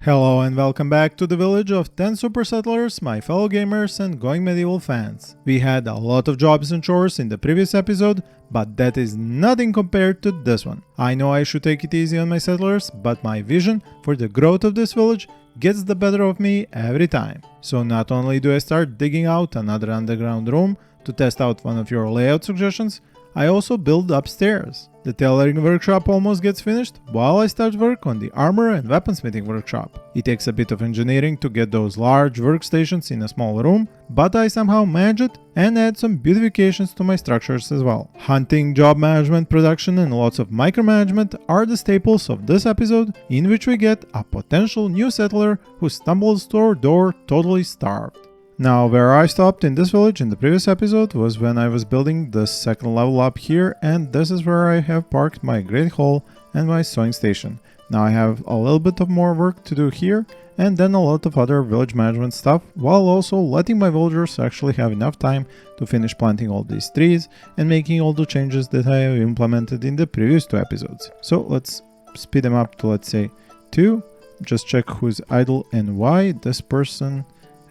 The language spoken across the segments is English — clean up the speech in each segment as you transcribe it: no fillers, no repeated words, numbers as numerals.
Hello and welcome back to the village of 10 super settlers, my fellow gamers and going medieval fans. We had a lot of jobs and chores in the previous episode, but that is nothing compared to this one. I know I should take it easy on my settlers, but my vision for the growth of this village gets the better of me every time. So not only do I start digging out another underground room to test out one of your layout suggestions, I also build upstairs. The tailoring workshop almost gets finished, while I start work on the armor and weaponsmithing workshop. It takes a bit of engineering to get those large workstations in a small room, but I somehow manage it and add some beautifications to my structures as well. Hunting, job management, production and lots of micromanagement are the staples of this episode, in which we get a potential new settler who stumbles to our door totally starved. Now, where I stopped in this village in the previous episode was when I was building the second level up here, and this is where I have parked my great hall and my sewing station. Now I have a little bit of more work to do here, and then a lot of other village management stuff, while also letting my villagers actually have enough time to finish planting all these trees and making all the changes that I have implemented in the previous two episodes. So let's speed them up to, let's say, 2. Just check who's idle and why this person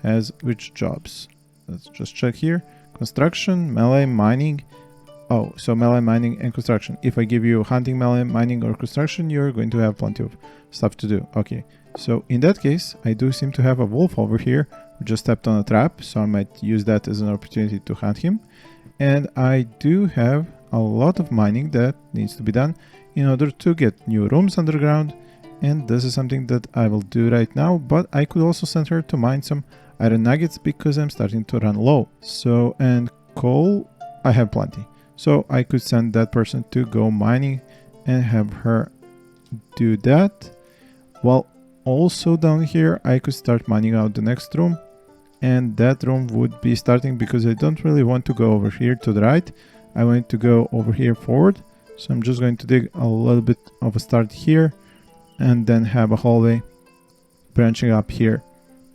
has which jobs. Let's just check here. Construction, melee, mining. Oh, so melee, mining and construction. If I give you hunting, melee, mining or construction, you're going to have plenty of stuff to do. Okay, so in that case, I do seem to have a wolf over here who just stepped on a trap, so I might use that as an opportunity to hunt him. And I do have a lot of mining that needs to be done in order to get new rooms underground, and this is something that I will do right now, but I could also send her to mine some iron nuggets because I'm starting to run low. So, and coal, I have plenty. So I could send that person to go mining and have her do that. While also down here, I could start mining out the next room. And that room would be starting because I don't really want to go over here to the right. I want to go over here forward. So I'm just going to dig a little bit of a start here and then have a hallway branching up here.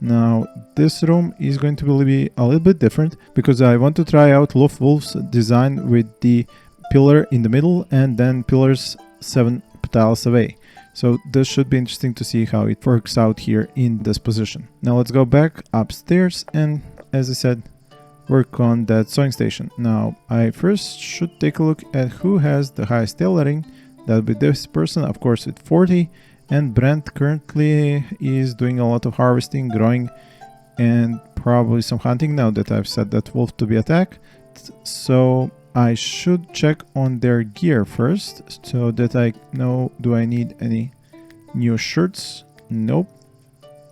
Now, this room is going to be a little bit different because I want to try out Wolf's design with the pillar in the middle and then pillars 7 tiles away. So this should be interesting to see how it works out here in this position. Now let's go back upstairs and, as I said, work on that sewing station. Now, I first should take a look at who has the highest tailoring. That would be this person, of course, with 40. And Brent currently is doing a lot of harvesting, growing, and probably some hunting now that I've set that wolf to be attacked. So I should check on their gear first so that I know, do I need any new shirts? Nope.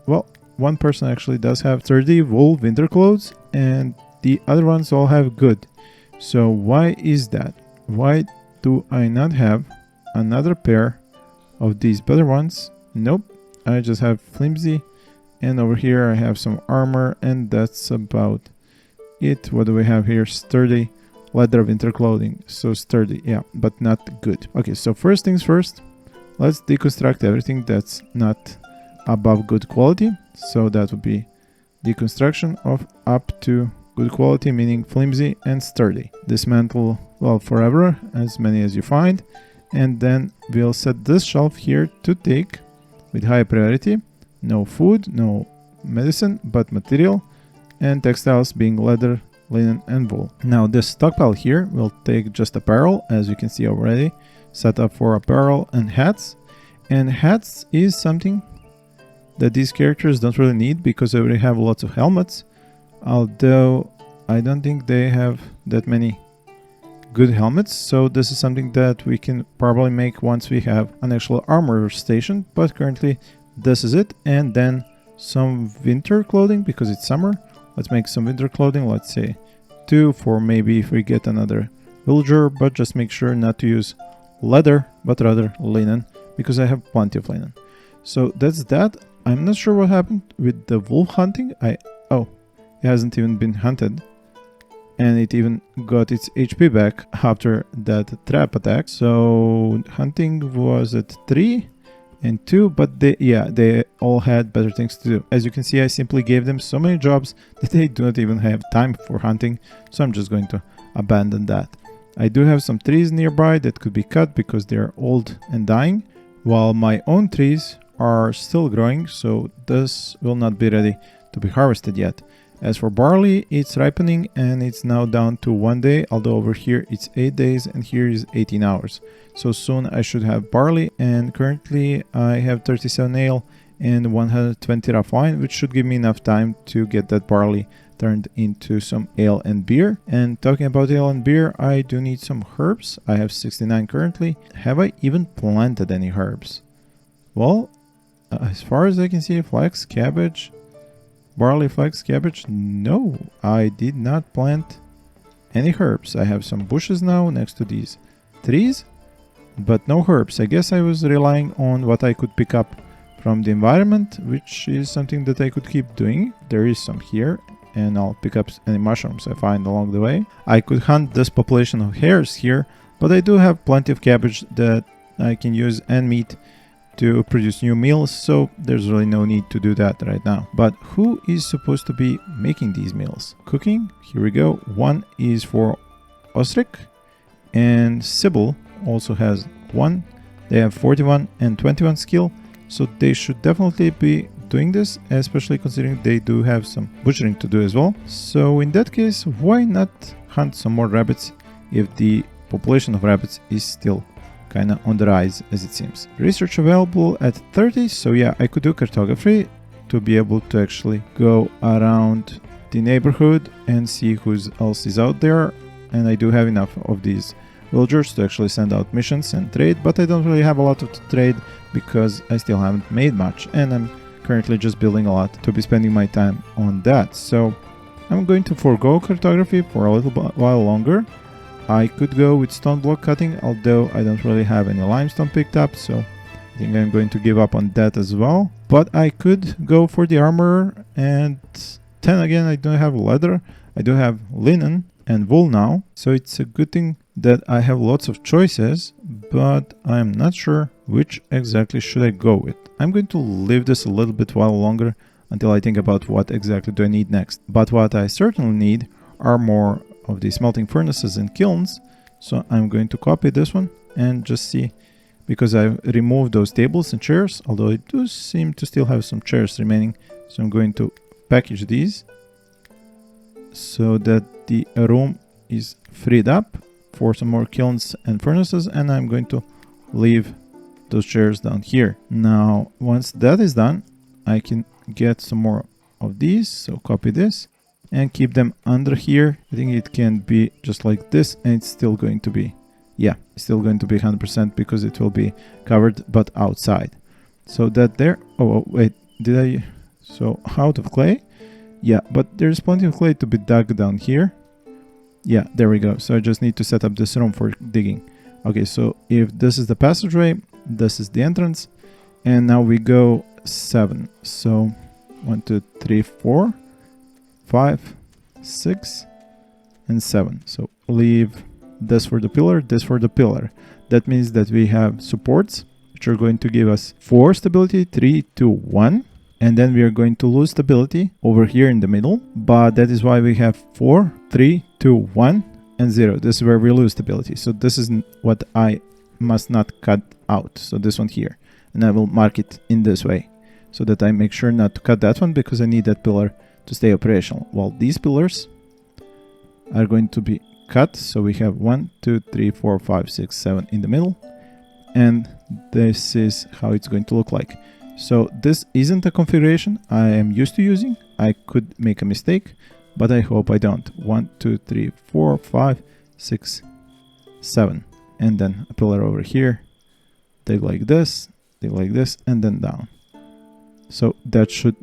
Well, one person actually does have 30 wool winter clothes and the other ones all have good. So why is that? Why do I not have another pair of these better ones? Nope, I just have flimsy, and over here I have some armor, and that's about it. What do we have here? Sturdy leather winter clothing. So sturdy, yeah, but not good. Okay, so first things first, let's deconstruct everything that's not above good quality. So that would be deconstruction of up to good quality, meaning flimsy and sturdy. Dismantle, well, forever, as many as you find. And then we'll set this shelf here to take with high priority. No food, no medicine, but material, and textiles being leather, linen and wool. Now this stockpile here will take just apparel, as you can see already, set up for apparel and hats. And hats is something that these characters don't really need because they already have lots of helmets, although I don't think they have that many good helmets, so this is something that we can probably make once we have an actual armor station, but currently this is it. And then some winter clothing because it's summer. Let's make some winter clothing, let's say 2 for maybe if we get another villager, but just make sure not to use leather but rather linen because I have plenty of linen. So that's that. I'm not sure what happened with the wolf hunting. Oh, it hasn't even been hunted. And it even got its HP back after that trap attack. So hunting was at 3 and 2, but they all had better things to do. As you can see, I simply gave them so many jobs that they do not even have time for hunting. So I'm just going to abandon that. I do have some trees nearby that could be cut because they're old and dying, while my own trees are still growing, so this will not be ready to be harvested yet. As for barley, it's ripening and it's now down to 1 day, although over here it's 8 days and here is 18 hours. So soon I should have barley, and currently I have 37 ale and 120 rough wine, which should give me enough time to get that barley turned into some ale and beer. And talking about ale and beer, I do need some herbs. I have 69 currently. Have I even planted any herbs? Well, as far as I can see, flax, cabbage, barley, flax, cabbage. No, I did not plant any herbs. I have some bushes now next to these trees, but no herbs. I guess I was relying on what I could pick up from the environment, which is something that I could keep doing. There is some here, and I'll pick up any mushrooms I find along the way. I could hunt this population of hares here, but I do have plenty of cabbage that I can use and meat to produce new meals, so there's really no need to do that right now. But who is supposed to be making these meals? Cooking, here we go. One is for Osric, and Sybil also has one. They have 41 and 21 skill, so they should definitely be doing this, especially considering they do have some butchering to do as well. So in that case, why not hunt some more rabbits if the population of rabbits is still kind of on the rise, as it seems. Research available at 30, so yeah, I could do cartography to be able to actually go around the neighborhood and see who else is out there. And I do have enough of these villagers to actually send out missions and trade, but I don't really have a lot of trade because I still haven't made much, and I'm currently just building a lot to be spending my time on that. So I'm going to forego cartography for a little while longer. I could go with stone block cutting, although I don't really have any limestone picked up, so I think I'm going to give up on that as well. But I could go for the armor, and then again, I don't have leather. I do have linen and wool now, so it's a good thing that I have lots of choices, but I'm not sure which exactly should I go with. I'm going to leave this a little bit while longer until I think about what exactly do I need next. But what I certainly need are more of the smelting furnaces and kilns, so I'm going to copy this one and just see, because I removed those tables and chairs, although I do seem to still have some chairs remaining, so I'm going to package these so that the room is freed up for some more kilns and furnaces, and I'm going to leave those chairs down here. Now once that is done, I can get some more of these, so copy this and keep them under here. I think it can be just like this, and it's still going to be, yeah, it's still going to be 100% because it will be covered but outside. So that there, oh wait, did I, so out of clay? Yeah, but there's plenty of clay to be dug down here. Yeah, there we go. So I just need to set up this room for digging. Okay, so if this is the passageway, this is the entrance, and now we go 7. So 1, 2, 3, 4, 5, 6, and 7. So leave this for the pillar, this for the pillar. That means that we have supports, which are going to give us 4 stability, 3, 2, 1. And then we are going to lose stability over here in the middle. But that is why we have 4, 3, 2, 1, and 0. This is where we lose stability. So this is what I must not cut out. So this one here. And I will mark it in this way, so that I make sure not to cut that one, because I need that pillar to stay operational. While these pillars are going to be cut. So we have 1, 2, 3, 4, 5, 6, 7 in the middle. And this is how it's going to look like. So this isn't a configuration I am used to using. I could make a mistake, but I hope I don't. 1, 2, 3, 4, 5, 6, 7. And then a pillar over here. Dig like this, and then down. So that should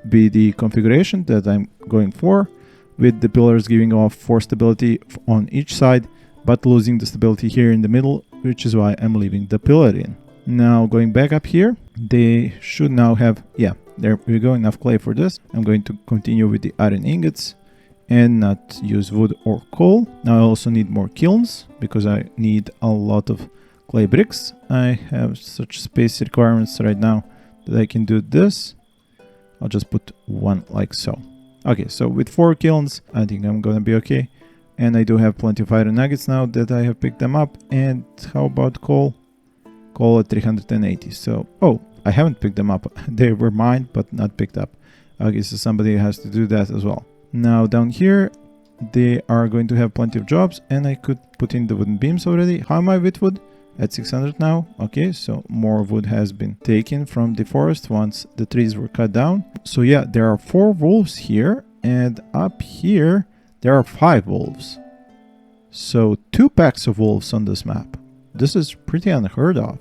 be the configuration that I'm going for, with the pillars giving off 4 stability on each side, but losing the stability here in the middle, which is why I'm leaving the pillar in. Now going back up here, they should now have, yeah, there we go, enough clay for this. I'm going to continue with the iron ingots and not use wood or coal. Now I also need more kilns, because I need a lot of clay bricks. I have such space requirements right now that I can do this. I'll just put 1 like so. Okay, so with 4 kilns, I think I'm gonna be okay. And I do have plenty of iron nuggets now that I have picked them up. And how about coal? Coal at 380. So, oh, I haven't picked them up. They were mine, but not picked up. Okay, so somebody has to do that as well. Now down here, they are going to have plenty of jobs, and I could put in the wooden beams already. How am I with wood? At 600 now. Okay, so more wood has been taken from the forest once the trees were cut down. So yeah, there are 4 wolves here, and up here there are 5 wolves. So 2 packs of wolves on this map. This is pretty unheard of,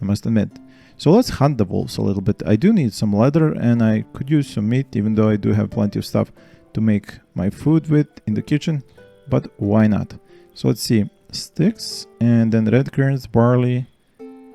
I must admit. So let's hunt the wolves a little bit. I do need some leather, and I could use some meat, even though I do have plenty of stuff to make my food with in the kitchen, but why not? So let's see, sticks, and then red currants, barley.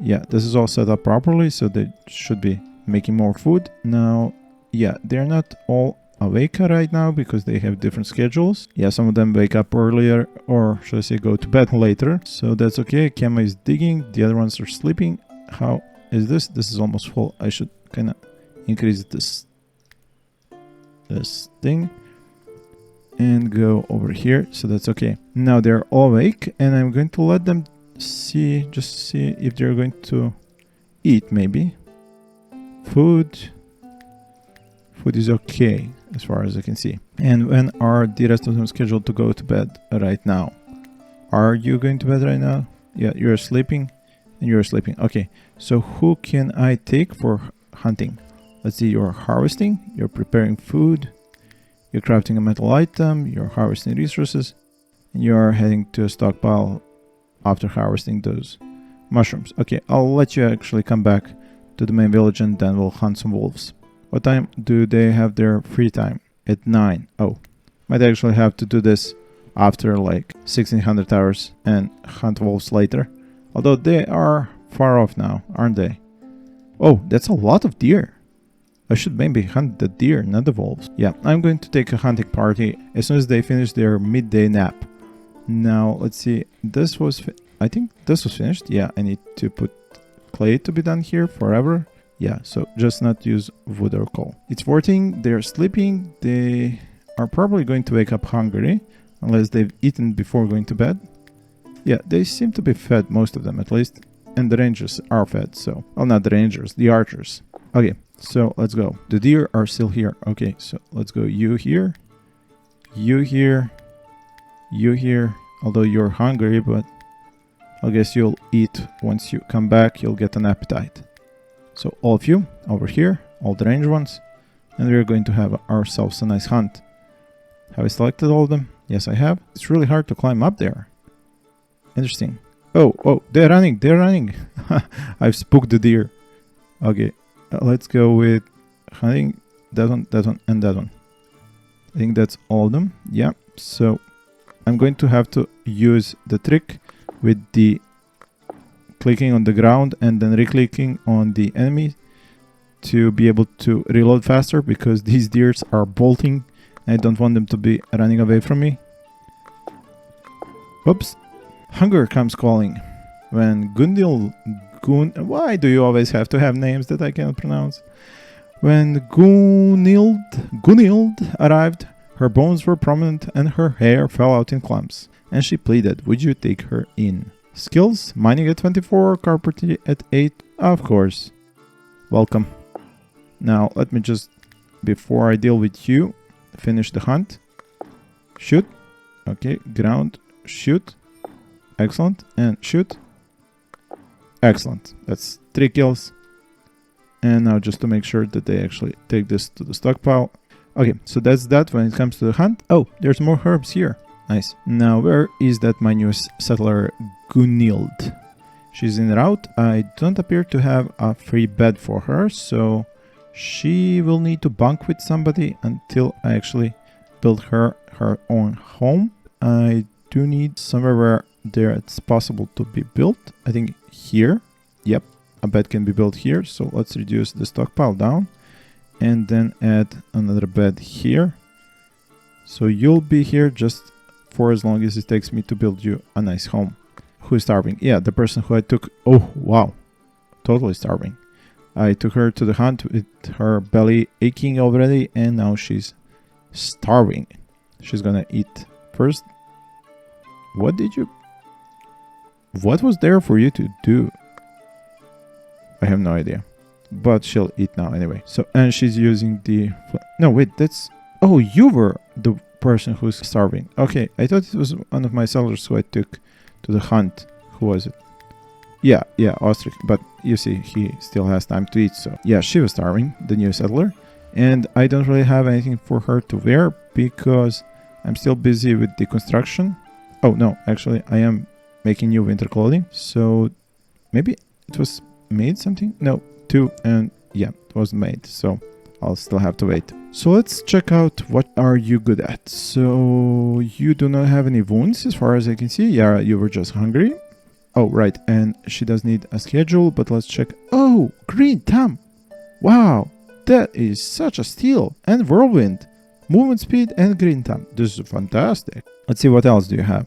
Yeah, this is all set up properly, so they should be making more food. Now, yeah, they're not all awake right now because they have different schedules. Yeah, some of them wake up earlier, or should I say go to bed later, so that's okay. Kema is digging, the other ones are sleeping. How is this? This is almost full. I should kind of increase this thing and go over here, so that's okay. Now they're all awake, and I'm going to let them see, just see if they're going to eat. Maybe food is okay as far as I can see. And when are the rest of them scheduled to go to bed right now? Are you going to bed right now? Yeah, you're sleeping, and you're sleeping. Okay, so who can I take for hunting? Let's see, you're harvesting, you're preparing food, you're crafting a metal item, you're harvesting resources, and you're heading to a stockpile after harvesting those mushrooms. Okay, I'll let you actually come back to the main village, and then we'll hunt some wolves. What time do they have their free time? At 9. Oh, might actually have to do this after like 1600 hours and hunt wolves later. Although they are far off now, aren't they? Oh, that's a lot of deer. I should maybe hunt the deer, not the wolves. Yeah, I'm going to take a hunting party as soon as they finish their midday nap. Now, let's see. This was... I think this was finished. Yeah, I need to put clay to be done here forever. Yeah, so just not use wood or coal. It's 14. They're sleeping. They are probably going to wake up hungry, unless they've eaten before going to bed. Yeah, they seem to be fed, most of them at least. And the rangers are fed, so... Well, not the rangers, the archers. Okay, so let's go. The deer are still here. Okay, so let's go. You here. You here. You here. Although you're hungry, but I guess you'll eat once you come back. You'll get an appetite. So all of you over here, all the range ones, and we're going to have ourselves a nice hunt. Have I selected all of them? Yes, I have. It's really hard to climb up there. Interesting. Oh, they're running, they're running. I've spooked the deer. Okay, let's go with hunting that one, and that one. I think that's all of them. Yeah, so I'm going to have to use the trick with the clicking on the ground and then re-clicking on the enemy to be able to reload faster, because these deers are bolting and I don't want them to be running away from me. Oops. Hunger comes calling. When why do you always have to have names that I cannot pronounce? When Gunild arrived, her bones were prominent and her hair fell out in clumps, and she pleaded, would you take her in? Skills, mining at 24, carpentry at 8, of course. Welcome. Now, let me just, before I deal with you, finish the hunt. Shoot. Okay, ground, shoot. Excellent, and shoot. Excellent. That's 3 kills. And now just to make sure that they actually take this to the stockpile. Okay, so that's that when it comes to the hunt. Oh, there's more herbs here. Nice. Now, where is that my newest settler, Gunild? She's en route. I don't appear to have a free bed for her, so she will need to bunk with somebody until I actually build her own home. I do need somewhere where there it's possible to be built. I think here. Yep, a bed can be built here. So let's reduce the stockpile down and then add another bed here. So you'll be here just for as long as it takes me to build you a nice home. Who is starving? Yeah, the person who I took... Oh, wow. Totally starving. I took her to the hunt with her belly aching already, and now she's starving. She's gonna eat first. What was there for you to do? I have no idea. but she'll eat now anyway. So, and she's using the... No, wait, that's... Oh, you were the person who's starving. Okay, I thought it was one of my sellers who I took to the hunt. Who was it? Yeah, Ostrich. But you see, he still has time to eat. So yeah, she was starving, the new settler. And I don't really have anything for her to wear because I'm still busy with the construction. Oh, no, actually, I am making new winter clothing. So maybe it was made something? No, 2. And yeah, it wasn't made. So I'll still have to wait. So let's check out what are you good at. So you do not have any wounds as far as I can see. Yeah, you were just hungry. Oh, right. And she does need a schedule, but let's check. Oh, green thumb. Wow, that is such a steal. And whirlwind. Movement speed and green thumb. This is fantastic. Let's see what else do you have.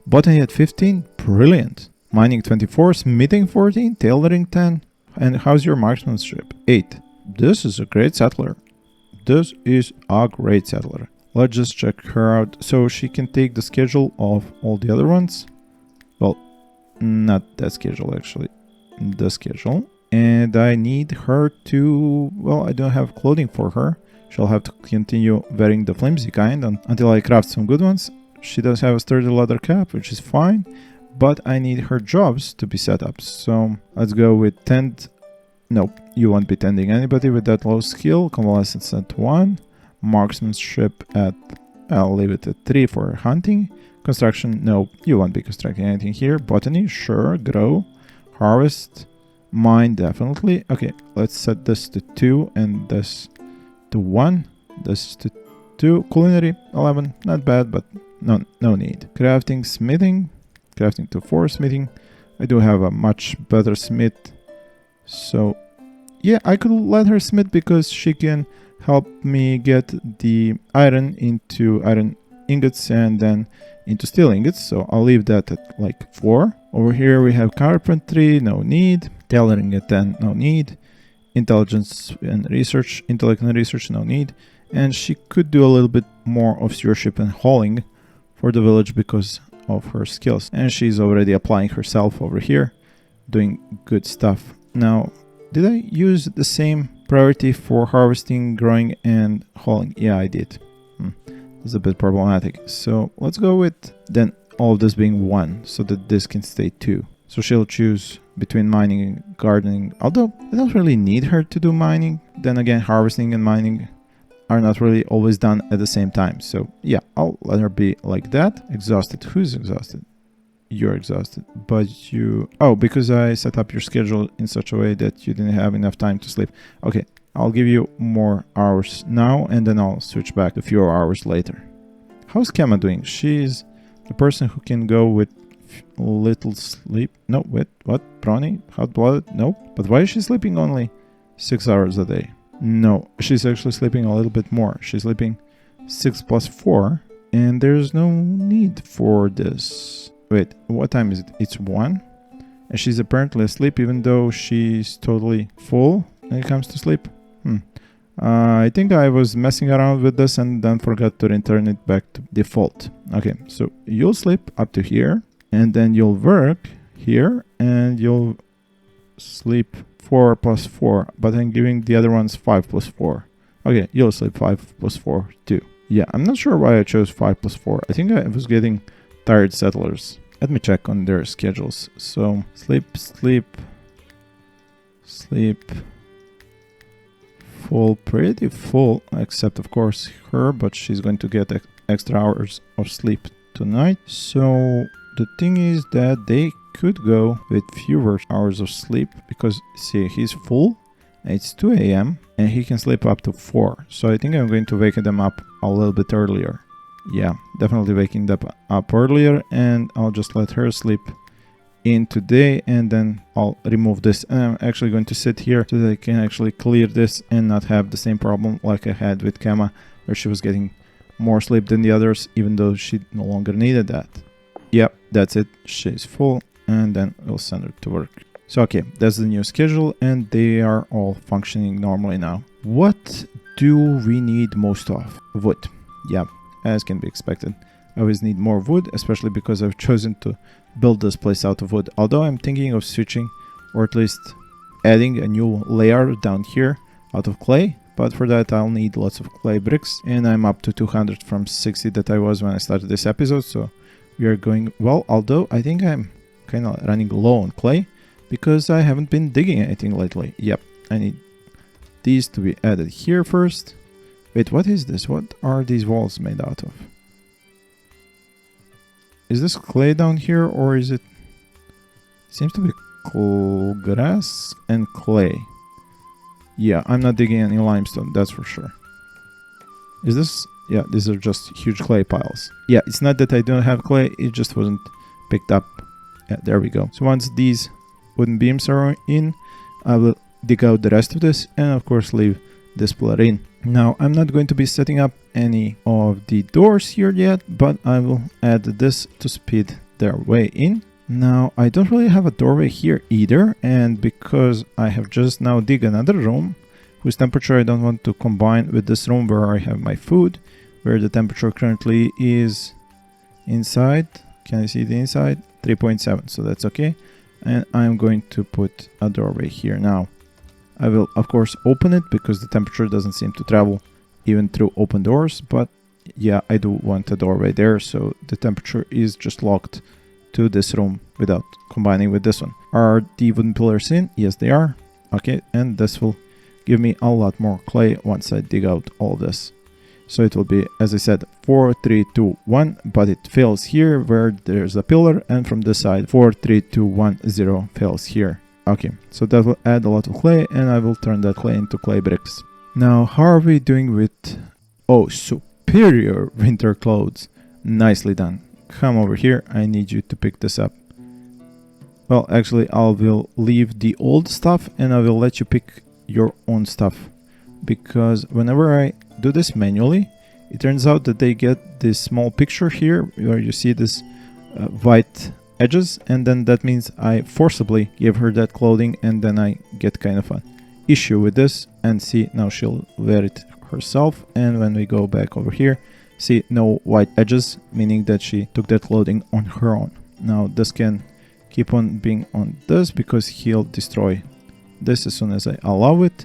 Botany at 15. Brilliant. Mining 24. Smithing 14. Tailoring 10. And how's your marksmanship? 8. This is a great settler. This is a great settler. Let's just check her out. So she can take the schedule of all the other ones. Well, not that schedule actually. The schedule. And I need her to... Well, I don't have clothing for her. She'll have to continue wearing the flimsy kind until I craft some good ones. She does have a sturdy leather cap, which is fine. But I need her jobs to be set up. So let's go with tend... Nope, you won't be tending anybody with that low skill. Convalescence at 1. Marksmanship at... I'll leave it at 3 for hunting. Construction, no, you won't be constructing anything here. Botany, sure. Grow. Harvest. Mine, definitely. Okay, let's set this to 2 and this to 1. This to 2. Culinary, 11. Not bad, but no need. Crafting, smithing. Crafting to 4. Smithing. I do have a much better smith. So, yeah, I could let her smith because she can help me get the iron into iron ingots and then into steel ingots. So I'll leave that at like 4. Over here we have carpentry, no need. Tailoring at 10, no need. Intelligence and research, intellect and research, no need. And she could do a little bit more of stewardship and hauling for the village because of her skills. And she's already applying herself over here, doing good stuff. Now, did I use the same priority for harvesting, growing, and hauling? Yeah, I did. It's a bit problematic. So let's go with then all of this being 1 so that this can stay 2. So she'll choose between mining and gardening. Although I don't really need her to do mining. Then again, harvesting and mining are not really always done at the same time. So yeah, I'll let her be like that. Exhausted. Who's exhausted? You're exhausted, but you... Oh, because I set up your schedule in such a way that you didn't have enough time to sleep. Okay, I'll give you more hours now, and then I'll switch back a few hours later. How's Kema doing? She's the person who can go with little sleep. No, wait, what? Brownie? Hot-blooded? No. But why is she sleeping only 6 hours a day? No, she's actually sleeping a little bit more. She's sleeping 6 plus 4, and there's no need for this. Wait, what time is it? It's 1? And she's apparently asleep even though she's totally full when it comes to sleep. I think I was messing around with this and then forgot to return it back to default. Okay, so you'll sleep up to here. And then you'll work here. And you'll sleep 4 plus 4. But I'm giving the other ones 5 plus 4. Okay, you'll sleep 5 plus 4 too. Yeah, I'm not sure why I chose 5 plus 4. I think I was getting... tired settlers. Let me check on their schedules. So sleep, full, pretty full, except of course her, but she's going to get extra hours of sleep tonight. So the thing is that they could go with fewer hours of sleep because see, he's full. It's 2 a.m. and he can sleep up to 4. So I think I'm going to wake them up a little bit earlier. Yeah, definitely waking them up earlier, and I'll just let her sleep in today, and then I'll remove this. And I'm actually going to sit here so that I can actually clear this and not have the same problem like I had with Kema, where she was getting more sleep than the others, even though she no longer needed that. Yep, that's it. She's full, and then we'll send her to work. So okay, that's the new schedule, and they are all functioning normally now. What do we need most of? Wood. Yeah. As can be expected. I always need more wood, especially because I've chosen to build this place out of wood. Although I'm thinking of switching, or at least adding a new layer down here out of clay. But for that I'll need lots of clay bricks, and I'm up to 200 from 60 that I was when I started this episode, so we are going well, although I think I'm kind of running low on clay because I haven't been digging anything lately. Yep, I need these to be added here first. Wait, what is this? What are these walls made out of? Is this clay down here, or is it... Seems to be grass and clay. Yeah, I'm not digging any limestone, that's for sure. Is this... Yeah, these are just huge clay piles. Yeah, it's not that I don't have clay, it just wasn't picked up. Yeah, there we go. So once these wooden beams are in, I will dig out the rest of this and of course leave this pillar in. Now, I'm not going to be setting up any of the doors here yet, but I will add this to speed their way in. Now, I don't really have a doorway here either, and because I have just now dig another room, whose temperature I don't want to combine with this room where I have my food, where the temperature currently is inside. Can I see the inside? 3.7, so that's okay. And I'm going to put a doorway here now. I will, of course, open it because the temperature doesn't seem to travel even through open doors, but yeah, I do want a doorway there, so the temperature is just locked to this room without combining with this one. Are the wooden pillars in? Yes, they are. Okay, and this will give me a lot more clay once I dig out all this. So it will be, as I said, 4, 3, 2, 1, but it fails here where there's a pillar, and from this side 4, 3, 2, 1, 0 fails here. Okay, so that will add a lot of clay, and I will turn that clay into clay bricks. Now, how are we doing with... Oh, superior winter clothes. Nicely done. Come over here, I need you to pick this up. Well, actually, I will leave the old stuff and I will let you pick your own stuff. Because whenever I do this manually, it turns out that they get this small picture here where you see this white edges, and then that means I forcibly give her that clothing, and then I get kind of an issue with this. And see, now she'll wear it herself, and when we go back over here, see, no white edges, meaning that she took that clothing on her own. Now this can keep on being on this because he'll destroy this as soon as I allow it,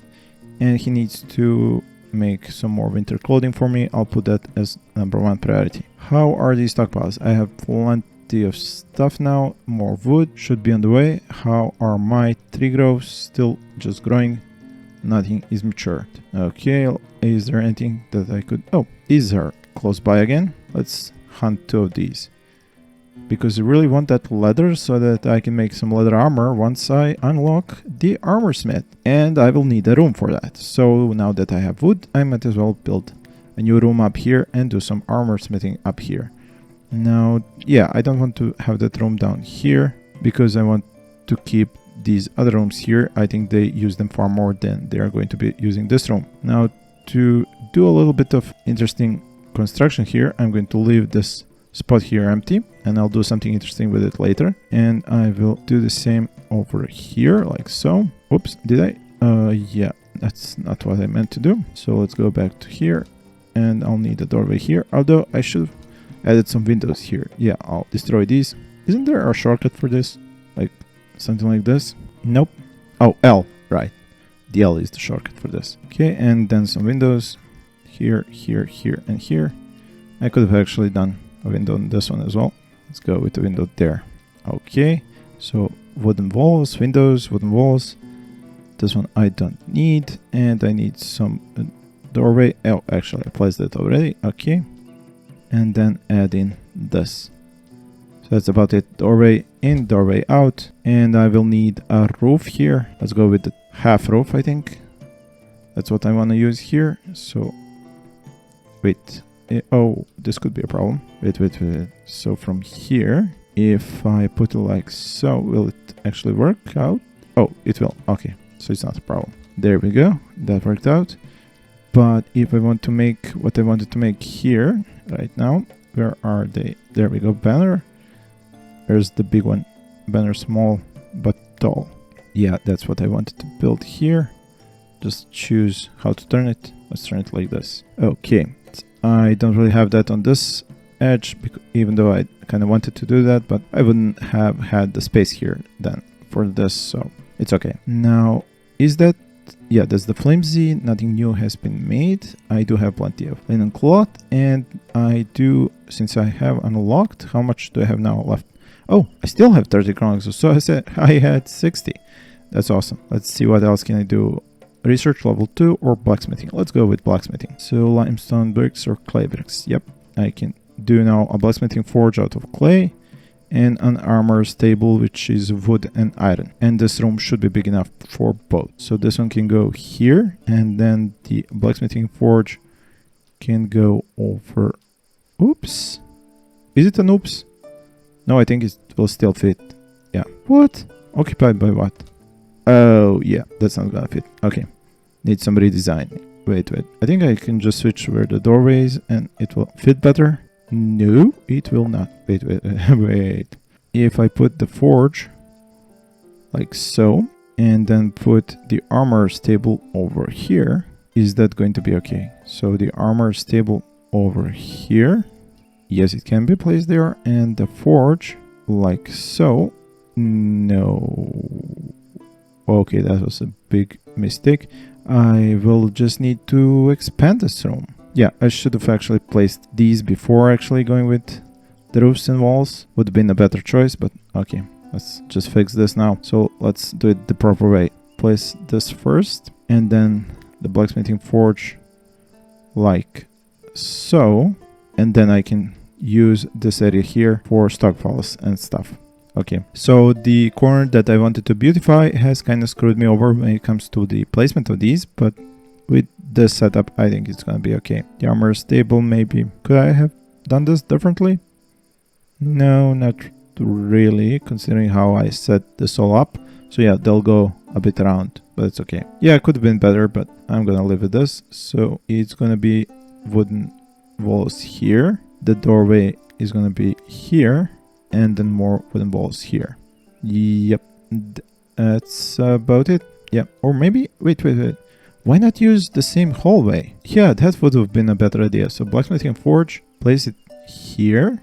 and he needs to make some more winter clothing for me. I'll put that as #1 priority. How are these stockpiles? I have plenty of stuff now. More wood should be on the way. How are my tree groves? Still just growing. Nothing is matured. Okay, is there anything that I could... Oh, these are close by again. Let's hunt 2 of these. Because I really want that leather so that I can make some leather armor once I unlock the armor smith. And I will need a room for that. So now that I have wood, I might as well build a new room up here and do some armor smithing up here. Now, yeah, I don't want to have that room down here because I want to keep these other rooms here. I think they use them far more than they are going to be using this room. Now, to do a little bit of interesting construction here, I'm going to leave this spot here empty, and I'll do something interesting with it later. And I will do the same over here, like so. Oops, did I? Yeah, that's not what I meant to do. So let's go back to here, and I'll need a doorway here, although I should have added some windows here. Yeah, I'll destroy these. Isn't there a shortcut for this? Like something like this? Nope. Oh, L, right. The L is the shortcut for this. Okay, and then some windows here, here, here, and here. I could have actually done a window on this one as well. Let's go with the window there. Okay, so wooden walls, windows, wooden walls. This one I don't need, and I need some doorway. Oh, actually I placed it already. Okay, and then add in this. So that's about it. Doorway in, doorway out, and I will need a roof here. Let's go with the half roof, I think. That's what I want to use here. So wait. Oh, this could be a problem. Wait. So from here, if I put it like so, will it actually work out? Oh, it will. Okay, so it's not a problem. There we go. That worked out. But if I want to make what I wanted to make here right now, where are they? There we go. Banner. There's the big one. Banner small but tall. Yeah, that's what I wanted to build here. Just choose how to turn it. Let's turn it like this. Okay. I don't really have that on this edge, even though I kind of wanted to do that, but I wouldn't have had the space here then for this, so It's okay. Now, is that... Yeah, that's the flimsy. Nothing new has been made. I do have plenty of linen cloth, and I do, since I have unlocked, how much do I have now left? Oh, I still have 30 chronicles, so I said I had 60. That's awesome. Let's see what else can I do. Research level 2 or blacksmithing. Let's go with blacksmithing. So limestone bricks or clay bricks. Yep, I can do now a blacksmithing forge out of clay and an armorer's table, which is wood and iron. And this room should be big enough for both. So this one can go here, and then the blacksmithing forge can go over... Oops. Is it an oops? No, I think it will still fit. Yeah. What? Occupied by what? Oh, yeah. That's not gonna fit. Okay. Need some redesign. Wait. I think I can just switch where the doorway is and it will fit better. No, it will not. Wait. If I put the forge like so, and then put the armorer's table over here, is that going to be okay? So the armorer's table over here. Yes, it can be placed there. And the forge like so. No. Okay, that was a big mistake. I will just need to expand this room. Yeah, I should have actually placed these before actually going with the roofs and walls. Would have been a better choice, but okay. Let's just fix this now. So let's do it the proper way. Place this first, and then the blacksmithing forge like so. And then I can use this area here for stockpiles and stuff. Okay, so the corner that I wanted to beautify has kind of screwed me over when it comes to the placement of these, but with this setup, I think it's gonna be okay. The armorer's table, maybe. Could I have done this differently? No, not really, considering how I set this all up. So yeah, they'll go a bit around, but it's okay. Yeah, it could have been better, but I'm gonna live with this. So it's gonna be wooden walls here. The doorway is gonna be here. And then more wooden walls here. Yep, that's about it. Yeah, or maybe, wait. Why not use the same hallway? Yeah, that would have been a better idea. So blacksmithing forge, place it here.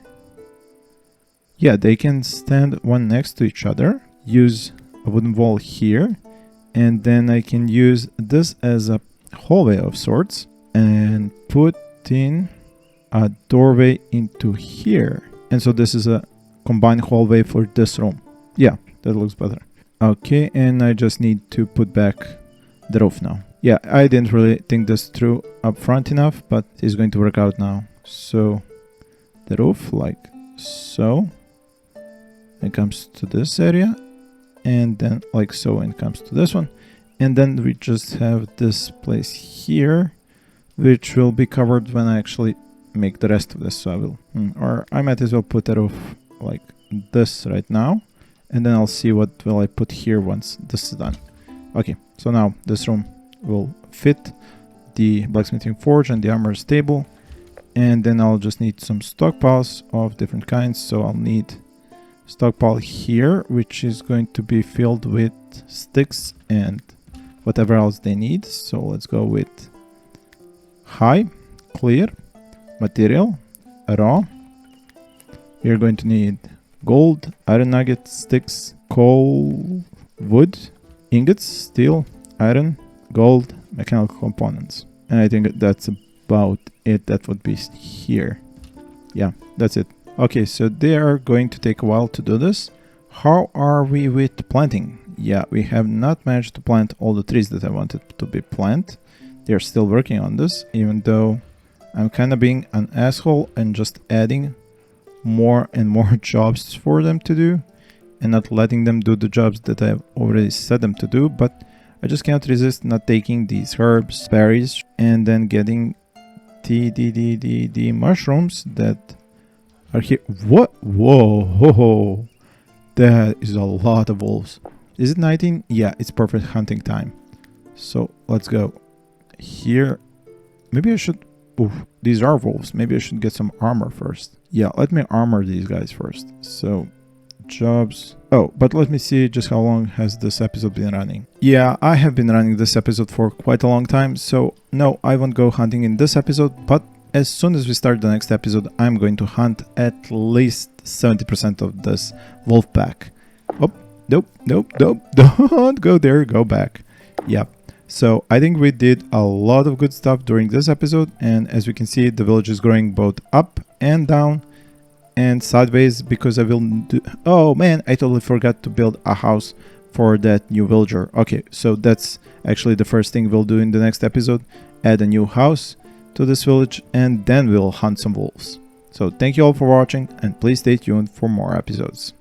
Yeah, they can stand one next to each other. Use a wooden wall here. And then I can use this as a hallway of sorts. And put in a doorway into here. And so this is a combined hallway for this room. Yeah, that looks better. Okay, and I just need to put back the roof now. Yeah, I didn't really think this through up front enough, but it's going to work out now. So the roof like so. It comes to this area, and then like so, and it comes to this one. And then we just have this place here, which will be covered when I actually make the rest of this. So I will, or I might as well put the roof like this right now, and then I'll see what will I put here once this is done. Okay, so now this room will fit the blacksmithing forge and the armorer's table, and then I'll just need some stockpiles of different kinds. So I'll need stockpile here, which is going to be filled with sticks and whatever else they need. So let's go with high, clear, material, raw. You're going to need gold, iron nuggets, sticks, coal, wood, ingots, steel, iron, gold, mechanical components. And I think that's about it. That would be here. Yeah, that's it. Okay, so they are going to take a while to do this. How are we with planting? Yeah, we have not managed to plant all the trees that I wanted to be planted. They're still working on this, even though I'm kind of being an asshole and just adding more and more jobs for them to do and not letting them do the jobs that I've already set them to do. But I just cannot resist not taking these herbs, berries, and then getting the mushrooms that are here. What? Whoa, that is a lot of wolves. Is it 19? Yeah, it's perfect hunting time. So let's go here. Maybe I should... Oof, these are wolves. Maybe I should get some armor first. Yeah, let me armor these guys first. So, jobs. Oh, but let me see just how long has this episode been running. Yeah, I have been running this episode for quite a long time. So, no, I won't go hunting in this episode. But as soon as we start the next episode, I'm going to hunt at least 70% of this wolf pack. Oh, Nope, nope, nope. Don't go there. Go back. Yep. So I think we did a lot of good stuff during this episode. And as we can see, the village is growing both up and down and sideways because I will do... Oh man, I totally forgot to build a house for that new villager. Okay, so that's actually the first thing we'll do in the next episode. Add a new house to this village and then we'll hunt some wolves. So thank you all for watching and please stay tuned for more episodes.